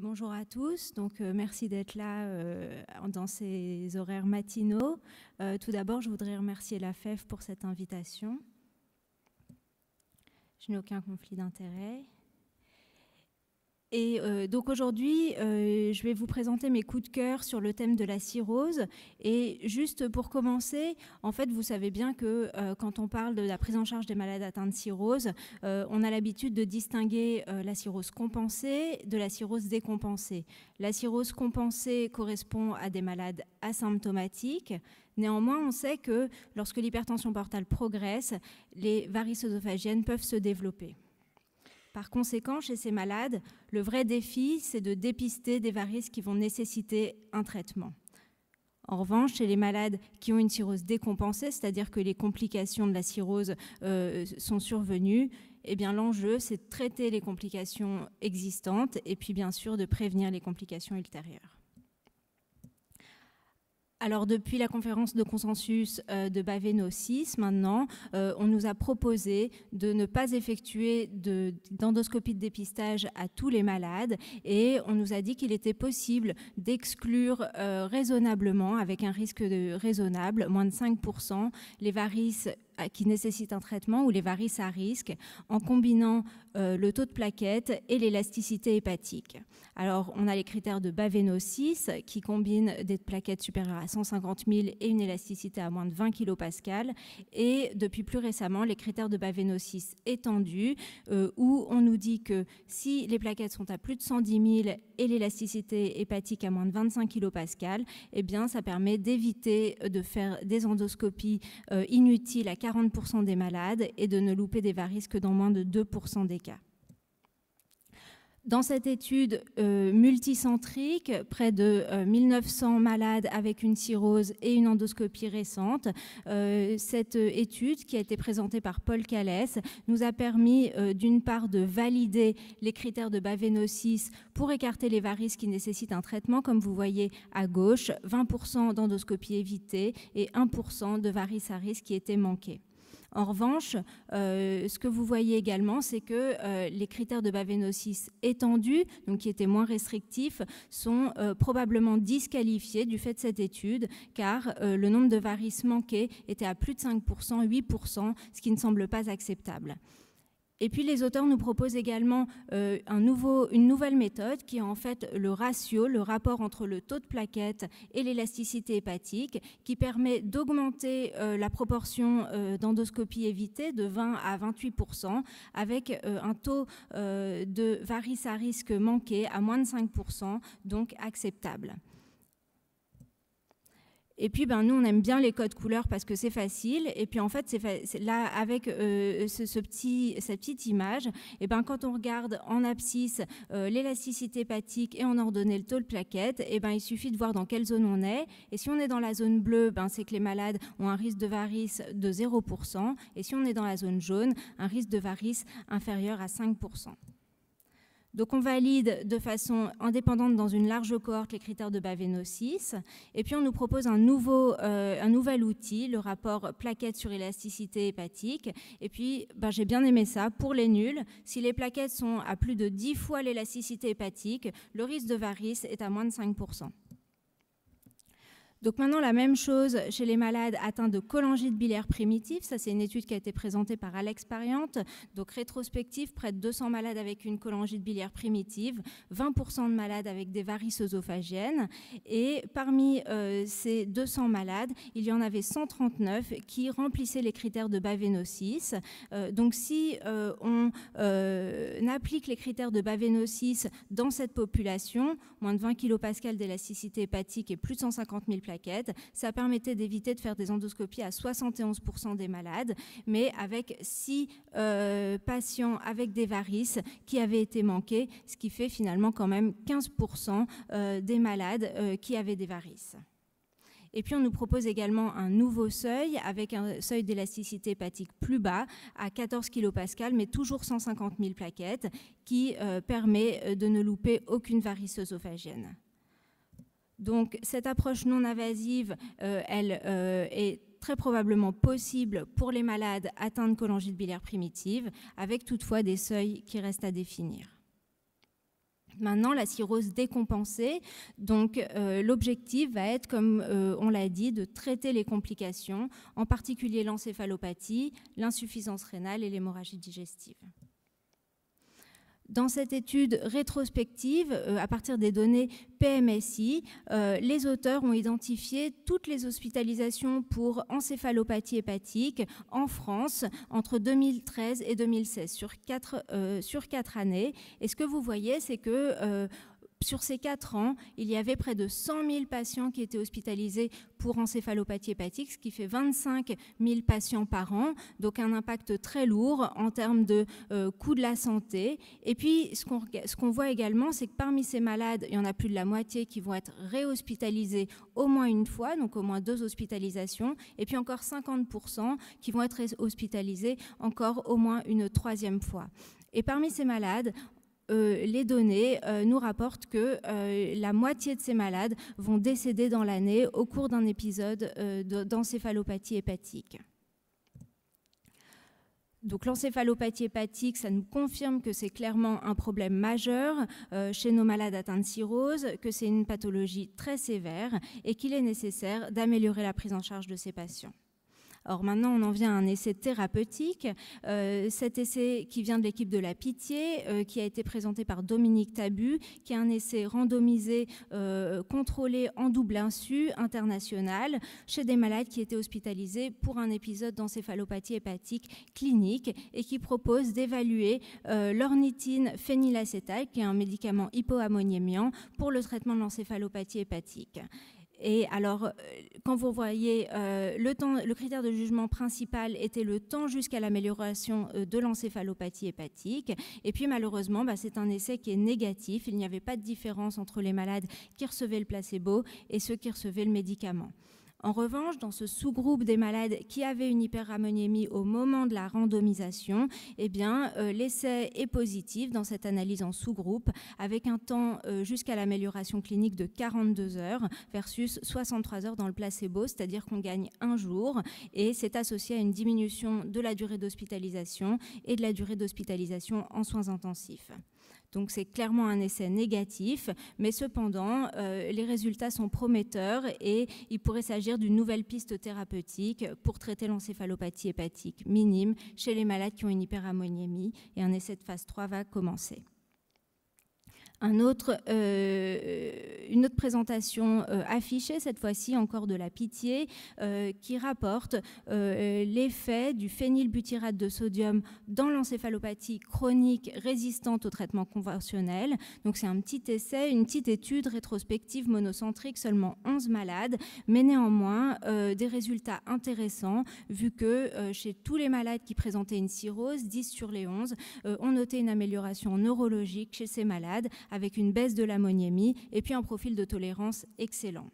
Bonjour à tous, donc merci d'être là dans ces horaires matinaux. Tout d'abord, je voudrais remercier la FEF pour cette invitation. Je n'ai aucun conflit d'intérêt. Et donc aujourd'hui, je vais vous présenter mes coups de cœur sur le thème de la cirrhose. Et juste pour commencer, en fait, vous savez bien que quand on parle de la prise en charge des malades atteints de cirrhose, on a l'habitude de distinguer la cirrhose compensée de la cirrhose décompensée. La cirrhose compensée correspond à des malades asymptomatiques. Néanmoins, on sait que lorsque l'hypertension portale progresse, les varices œsophagiennes peuvent se développer. Par conséquent, chez ces malades, le vrai défi, c'est de dépister des varices qui vont nécessiter un traitement. En revanche, chez les malades qui ont une cirrhose décompensée, c'est-à-dire que les complications de la cirrhose sont survenues, eh bien, l'enjeu, c'est de traiter les complications existantes et puis bien sûr de prévenir les complications ultérieures. Alors, depuis la conférence de consensus de Baveno 6, maintenant, on nous a proposé de ne pas effectuer d'endoscopie de dépistage à tous les malades et on nous a dit qu'il était possible d'exclure raisonnablement, avec un risque raisonnable, moins de 5%, les varices qui nécessitent un traitement ou les varices à risque en combinant le taux de plaquettes et l'élasticité hépatique. Alors, on a les critères de Baveno 6 qui combinent des plaquettes supérieures à 150 000 et une élasticité à moins de 20 kPa et depuis plus récemment, les critères de Baveno 6 étendus où on nous dit que si les plaquettes sont à plus de 110 000 et l'élasticité hépatique à moins de 25 kPa, eh bien, ça permet d'éviter de faire des endoscopies inutiles à 40% des malades et de ne louper des varices que dans moins de 2% des cas. Dans cette étude multicentrique, près de 1900 malades avec une cirrhose et une endoscopie récente, cette étude qui a été présentée par Paul Callès nous a permis d'une part de valider les critères de Baveno 6 pour écarter les varices qui nécessitent un traitement, comme vous voyez à gauche, 20% d'endoscopie évitée et 1% de varices à risque qui étaient manquées. En revanche, ce que vous voyez également, c'est que les critères de Baveno 6 étendus, donc qui étaient moins restrictifs, sont probablement disqualifiés du fait de cette étude, car le nombre de varices manquées était à plus de 5%, 8%, ce qui ne semble pas acceptable. Et puis les auteurs nous proposent également une nouvelle méthode qui est en fait le ratio, le rapport entre le taux de plaquettes et l'élasticité hépatique, qui permet d'augmenter la proportion d'endoscopie évitée de 20 à 28% avec un taux de varices à risque manqué à moins de 5%, donc acceptable. Et puis, nous, on aime bien les codes couleurs parce que c'est facile. Et puis, en fait, là, avec cette petite image, et quand on regarde en abscisse l'élasticité hépatique et en ordonnée le taux de plaquettes, il suffit de voir dans quelle zone on est. Et si on est dans la zone bleue, c'est que les malades ont un risque de varice de 0%. Et si on est dans la zone jaune, un risque de varice inférieur à 5%. Donc on valide de façon indépendante dans une large cohorte les critères de Baveno 6 et puis on nous propose un nouvel outil, le rapport plaquettes sur élasticité hépatique. Et puis j'ai bien aimé ça, pour les nuls, si les plaquettes sont à plus de 10 fois l'élasticité hépatique, le risque de varice est à moins de 5%. Donc maintenant, la même chose chez les malades atteints de cholangite biliaire primitive. Ça, c'est une étude qui a été présentée par Alex Pariente. Donc rétrospective, près de 200 malades avec une cholangite biliaire primitive, 20% de malades avec des varices œsophagiennes. Et parmi ces 200 malades, il y en avait 139 qui remplissaient les critères de Baveno 6. Donc si on applique les critères de Baveno 6 dans cette population, moins de 20 kPa d'élasticité hépatique et plus de 150 000 plaquettes, ça permettait d'éviter de faire des endoscopies à 71% des malades, mais avec 6 patients avec des varices qui avaient été manqués, ce qui fait finalement quand même 15% des malades qui avaient des varices. Et puis on nous propose également un nouveau seuil avec un seuil d'élasticité hépatique plus bas à 14 kPa, mais toujours 150 000 plaquettes, qui permet de ne louper aucune varice œsophagienne. Donc cette approche non invasive, elle est très probablement possible pour les malades atteints de cholangite biliaire primitive, avec toutefois des seuils qui restent à définir. Maintenant, la cirrhose décompensée, donc l'objectif va être, comme on l'a dit, de traiter les complications, en particulier l'encéphalopathie, l'insuffisance rénale et l'hémorragie digestive. Dans cette étude rétrospective, à partir des données PMSI, les auteurs ont identifié toutes les hospitalisations pour encéphalopathie hépatique en France entre 2013 et 2016, sur 4 années. Et ce que vous voyez, c'est que sur ces 4 ans, il y avait près de 100 000 patients qui étaient hospitalisés pour encéphalopathie hépatique, ce qui fait 25 000 patients par an, donc un impact très lourd en termes de coût de la santé. Et puis, ce qu'on voit également, c'est que parmi ces malades, il y en a plus de la moitié qui vont être réhospitalisés au moins une fois, donc au moins 2 hospitalisations, et puis encore 50% qui vont être hospitalisés encore au moins une 3e fois. Et parmi ces malades, les données nous rapportent que la moitié de ces malades vont décéder dans l'année au cours d'un épisode d'encéphalopathie hépatique. Donc l'encéphalopathie hépatique, ça nous confirme que c'est clairement un problème majeur chez nos malades atteints de cirrhose, que c'est une pathologie très sévère et qu'il est nécessaire d'améliorer la prise en charge de ces patients. Alors maintenant, on en vient à un essai thérapeutique. Cet essai qui vient de l'équipe de la Pitié, qui a été présenté par Dominique Tabu, qui est un essai randomisé, contrôlé en double insu international chez des malades qui étaient hospitalisés pour un épisode d'encéphalopathie hépatique clinique et qui propose d'évaluer l'ornithine phénylacétate, qui est un médicament hypoammoniémiant pour le traitement de l'encéphalopathie hépatique. Et alors, quand vous voyez, le critère de jugement principal était le temps jusqu'à l'amélioration de l'encéphalopathie hépatique. Et puis, malheureusement, c'est un essai qui est négatif. Il n'y avait pas de différence entre les malades qui recevaient le placebo et ceux qui recevaient le médicament. En revanche, dans ce sous-groupe des malades qui avaient une hyperammoniémie au moment de la randomisation, eh bien, l'essai est positif dans cette analyse en sous-groupe, avec un temps jusqu'à l'amélioration clinique de 42 heures versus 63 heures dans le placebo, c'est-à-dire qu'on gagne 1 jour, et c'est associé à une diminution de la durée d'hospitalisation et de la durée d'hospitalisation en soins intensifs. Donc c'est clairement un essai négatif, mais cependant, les résultats sont prometteurs et il pourrait s'agir d'une nouvelle piste thérapeutique pour traiter l'encéphalopathie hépatique minime chez les malades qui ont une hyperammoniémie, et un essai de phase 3 va commencer. Une autre présentation affichée, cette fois-ci encore de la Pitié, qui rapporte l'effet du phénylbutyrate de sodium dans l'encéphalopathie chronique résistante au traitement conventionnel. Donc c'est un petit essai, une petite étude rétrospective monocentrique, seulement 11 malades, mais néanmoins des résultats intéressants, vu que chez tous les malades qui présentaient une cirrhose, 10 sur les 11, ont noté une amélioration neurologique chez ces malades, avec une baisse de l'ammoniémie et puis un profil de tolérance excellent.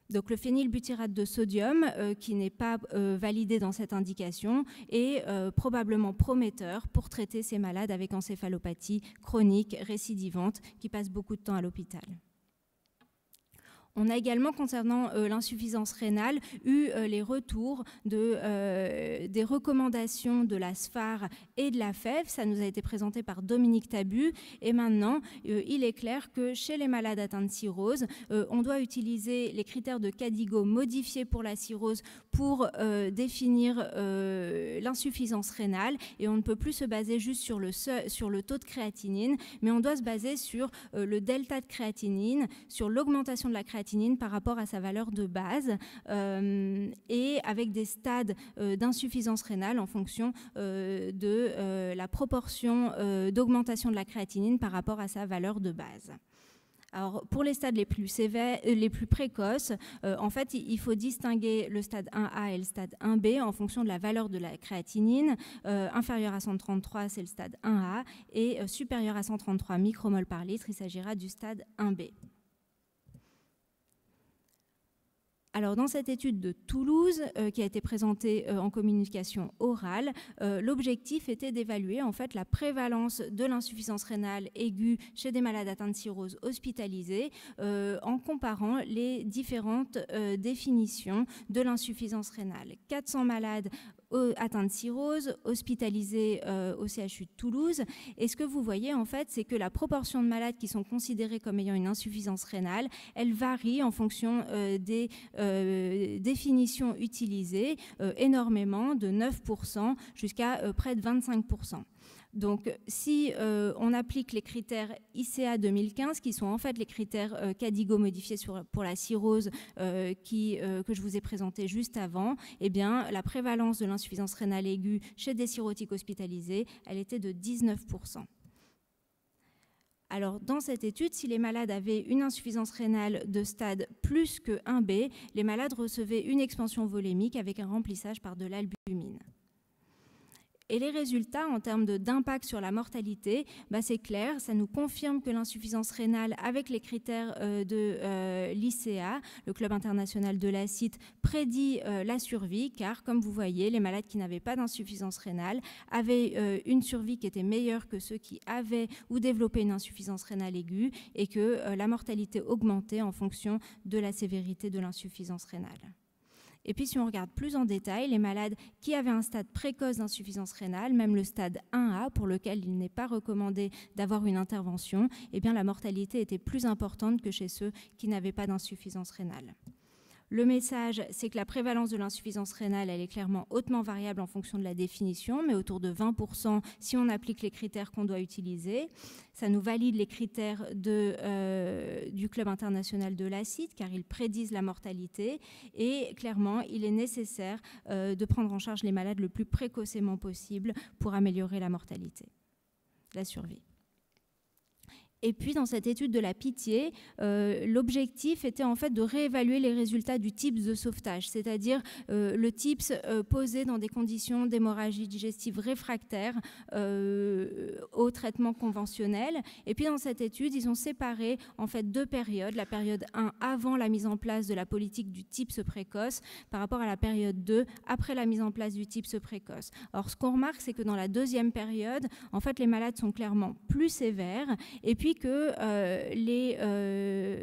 Donc le phénylbutyrate de sodium, qui n'est pas validé dans cette indication, est probablement prometteur pour traiter ces malades avec encéphalopathie chronique récidivante qui passent beaucoup de temps à l'hôpital. On a également, concernant l'insuffisance rénale, eu les retours des recommandations de la SPHAR et de la FEV. Ça nous a été présenté par Dominique Tabu. Et maintenant, il est clair que chez les malades atteints de cirrhose, on doit utiliser les critères de KDIGO modifiés pour la cirrhose pour définir l'insuffisance rénale. Et on ne peut plus se baser juste sur le taux de créatinine, mais on doit se baser sur le delta de créatinine, sur l'augmentation de la créatinine par rapport à sa valeur de base, et avec des stades d'insuffisance rénale en fonction de la proportion d'augmentation de la créatinine par rapport à sa valeur de base. Alors, pour les stades les plus sévères, les plus précoces, en fait, il faut distinguer le stade 1A et le stade 1B en fonction de la valeur de la créatinine. Inférieur à 133, c'est le stade 1A, et supérieur à 133 micromoles par litre, il s'agira du stade 1B. Alors, dans cette étude de Toulouse, qui a été présentée en communication orale, l'objectif était d'évaluer en fait la prévalence de l'insuffisance rénale aiguë chez des malades atteints de cirrhose hospitalisés, en comparant les différentes définitions de l'insuffisance rénale. 400 malades atteints de cirrhose, hospitalisés au CHU de Toulouse. Et ce que vous voyez, en fait, c'est que la proportion de malades qui sont considérés comme ayant une insuffisance rénale, elle varie en fonction des définitions utilisées énormément, de 9% jusqu'à près de 25%. Donc, si on applique les critères ICA 2015, qui sont en fait les critères CADIGO modifiés pour la cirrhose que je vous ai présenté juste avant, eh bien, la prévalence de l'insuffisance rénale aiguë chez des cirrhotiques hospitalisés, elle était de 19%. Alors, dans cette étude, si les malades avaient une insuffisance rénale de stade plus que 1B, les malades recevaient une expansion volémique avec un remplissage par de l'albumine. Et les résultats en termes d'impact sur la mortalité, c'est clair, ça nous confirme que l'insuffisance rénale avec les critères de l'ICA, le Club international de l'acide, prédit la survie, car comme vous voyez, les malades qui n'avaient pas d'insuffisance rénale avaient une survie qui était meilleure que ceux qui avaient ou développé une insuffisance rénale aiguë, et que la mortalité augmentait en fonction de la sévérité de l'insuffisance rénale. Et puis, si on regarde plus en détail, les malades qui avaient un stade précoce d'insuffisance rénale, même le stade 1A, pour lequel il n'est pas recommandé d'avoir une intervention, eh bien, la mortalité était plus importante que chez ceux qui n'avaient pas d'insuffisance rénale. Le message, c'est que la prévalence de l'insuffisance rénale, elle est clairement hautement variable en fonction de la définition, mais autour de 20% si on applique les critères qu'on doit utiliser. Ça nous valide les critères du Club international de l'acide, car ils prédisent la mortalité. Et clairement, il est nécessaire de prendre en charge les malades le plus précocement possible pour améliorer la mortalité, la survie. Et puis, dans cette étude de la pitié, l'objectif était en fait de réévaluer les résultats du TIPS de sauvetage, c'est-à-dire le TIPS posé dans des conditions d'hémorragie digestive réfractaire au traitement conventionnel. Et puis, dans cette étude, ils ont séparé en fait deux périodes, la période 1 avant la mise en place de la politique du TIPS précoce par rapport à la période 2 après la mise en place du TIPS précoce. Alors, ce qu'on remarque, c'est que dans la deuxième période, en fait, les malades sont clairement plus sévères, et puis que les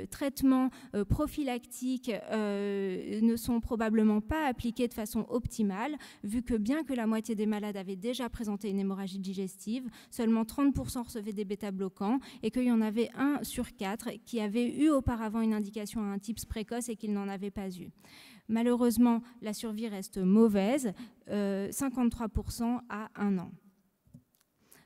traitements prophylactiques ne sont probablement pas appliqués de façon optimale, vu que bien que la moitié des malades avaient déjà présenté une hémorragie digestive, seulement 30% recevaient des bêta-bloquants, et qu'il y en avait 1 sur 4 qui avait eu auparavant une indication à un TIPS précoce et qu'ils n'en avaient pas eu. Malheureusement, la survie reste mauvaise, 53% à 1 an.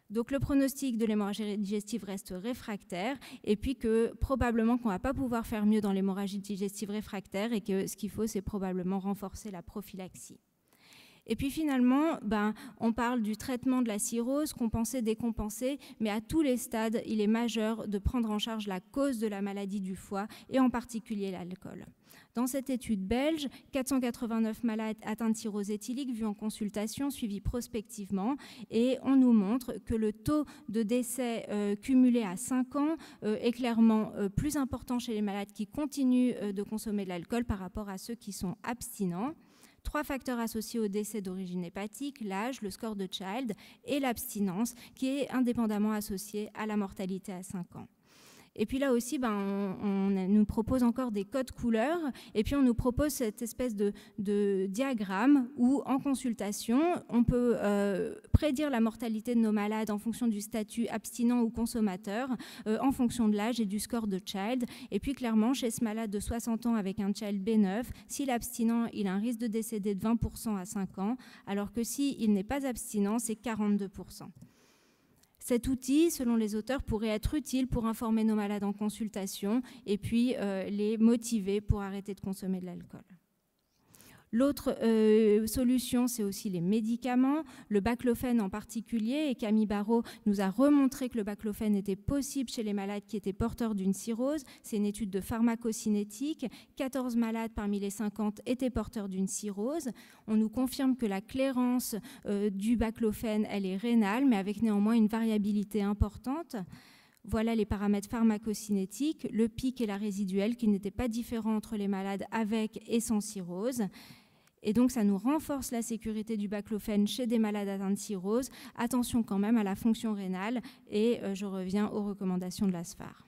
Donc le pronostic de l'hémorragie digestive reste réfractaire, et puis que probablement qu'on ne va pas pouvoir faire mieux dans l'hémorragie digestive réfractaire, et que ce qu'il faut, c'est probablement renforcer la prophylaxie. Et puis finalement, on parle du traitement de la cirrhose, compensée, décompensée, mais à tous les stades, il est majeur de prendre en charge la cause de la maladie du foie, et en particulier l'alcool. Dans cette étude belge, 489 malades atteints de cirrhose éthylique vus en consultation, suivis prospectivement, et on nous montre que le taux de décès cumulé à 5 ans est clairement plus important chez les malades qui continuent de consommer de l'alcool par rapport à ceux qui sont abstinents. 3 facteurs associés au décès d'origine hépatique, l'âge, le score de Child et l'abstinence, qui est indépendamment associé à la mortalité à 5 ans. Et puis là aussi, on nous propose encore des codes couleurs, et puis on nous propose cette espèce de diagramme où, en consultation, on peut prédire la mortalité de nos malades en fonction du statut abstinent ou consommateur, en fonction de l'âge et du score de Child. Et puis clairement, chez ce malade de 60 ans avec un Child B9, si l'abstinent, il a un risque de décéder de 20% à 5 ans, alors que s'il n'est pas abstinent, c'est 42%. Cet outil, selon les auteurs, pourrait être utile pour informer nos malades en consultation et puis les motiver pour arrêter de consommer de l'alcool. L'autre solution, c'est aussi les médicaments, le baclofène en particulier, et Camille Barraud nous a remontré que le baclofène était possible chez les malades qui étaient porteurs d'une cirrhose. C'est une étude de pharmacocinétique. 14 malades parmi les 50 étaient porteurs d'une cirrhose. On nous confirme que la clairance du baclofène, elle est rénale, mais avec néanmoins une variabilité importante. Voilà les paramètres pharmacocinétiques, le pic et la résiduelle, qui n'étaient pas différents entre les malades avec et sans cirrhose. Et donc, ça nous renforce la sécurité du baclofène chez des malades atteints de cirrhose. Attention quand même à la fonction rénale, et je reviens aux recommandations de l'ASFAR.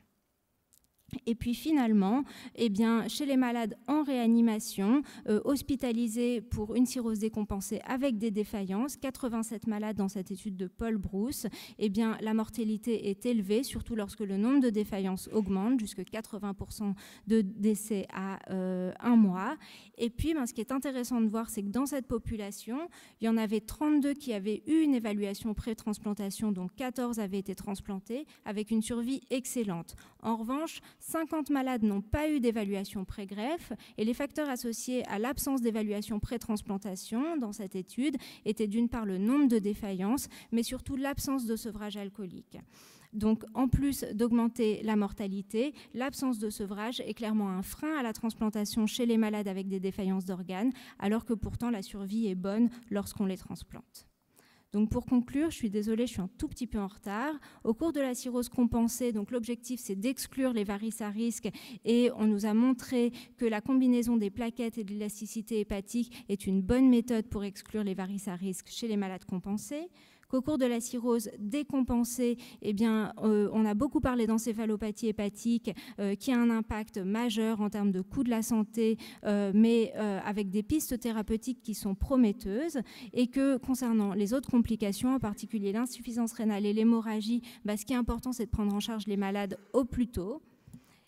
Et puis finalement, eh bien, chez les malades en réanimation, hospitalisés pour une cirrhose décompensée avec des défaillances, 87 malades dans cette étude de Paul Brousse, eh bien, la mortalité est élevée, surtout lorsque le nombre de défaillances augmente, jusqu'à 80% de décès à 1 mois. Et puis, ce qui est intéressant de voir, c'est que dans cette population, il y en avait 32 qui avaient eu une évaluation pré-transplantation, donc 14 avaient été transplantés, avec une survie excellente. En revanche, 50 malades n'ont pas eu d'évaluation pré-greffe et les facteurs associés à l'absence d'évaluation pré-transplantation dans cette étude étaient d'une part le nombre de défaillances, mais surtout l'absence de sevrage alcoolique. Donc, en plus d'augmenter la mortalité, l'absence de sevrage est clairement un frein à la transplantation chez les malades avec des défaillances d'organes, alors que pourtant la survie est bonne lorsqu'on les transplante. Donc pour conclure, je suis désolée, je suis un tout petit peu en retard. Au cours de la cirrhose compensée, donc l'objectif c'est d'exclure les varices à risque et on nous a montré que la combinaison des plaquettes et de l'élasticité hépatique est une bonne méthode pour exclure les varices à risque chez les malades compensés. Qu'au cours de la cirrhose décompensée, eh bien, on a beaucoup parlé d'encéphalopathie hépatique qui a un impact majeur en termes de coût de la santé, mais avec des pistes thérapeutiques qui sont prometteuses, et que concernant les autres complications, en particulier l'insuffisance rénale et l'hémorragie, ce qui est important, c'est de prendre en charge les malades au plus tôt.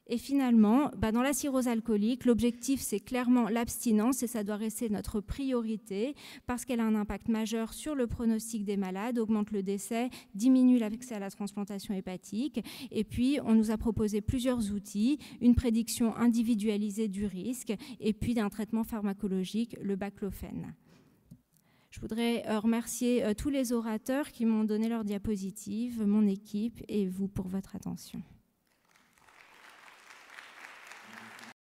Et finalement, dans la cirrhose alcoolique, l'objectif, c'est clairement l'abstinence et ça doit rester notre priorité parce qu'elle a un impact majeur sur le pronostic des malades, augmente le décès, diminue l'accès à la transplantation hépatique. Et puis, on nous a proposé plusieurs outils, une prédiction individualisée du risque et puis un traitement pharmacologique, le baclofène. Je voudrais remercier tous les orateurs qui m'ont donné leurs diapositives, mon équipe et vous pour votre attention.